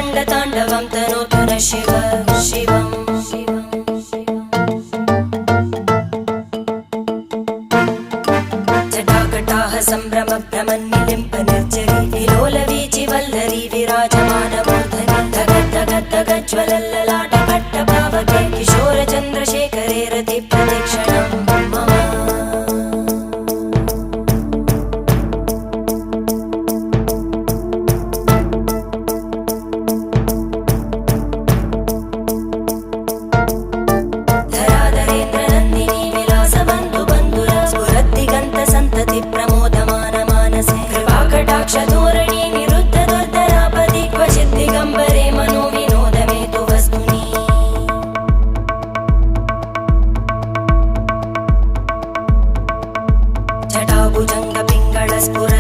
रङ्गताण्डवं तनोतु न शिव शिवम् जटाकटाः सम्भ्रमभ्रमन्निलिम्प निर्जरी विलोलवीचि वल्लरी विराजमानमूर्धनि धगज्ज्वलल्ललाटपट्टपावके किशोरचन्द्रशेखरे रतिप्रतिक्षणं मम धराधरेन्द्रनन्दिनी विलासबन्धुबन्धुर स्फुरद्दिगन्तसन्तति प्रमोदमान मानसे कृपाकटाक्षधोरणी निरुद्ध दुर्धरापदि क्वचित् दिगम्बरे मनो विनोदमेतु वस्तुनि जटाभुजङ्ग पिङ्गळ स्फुर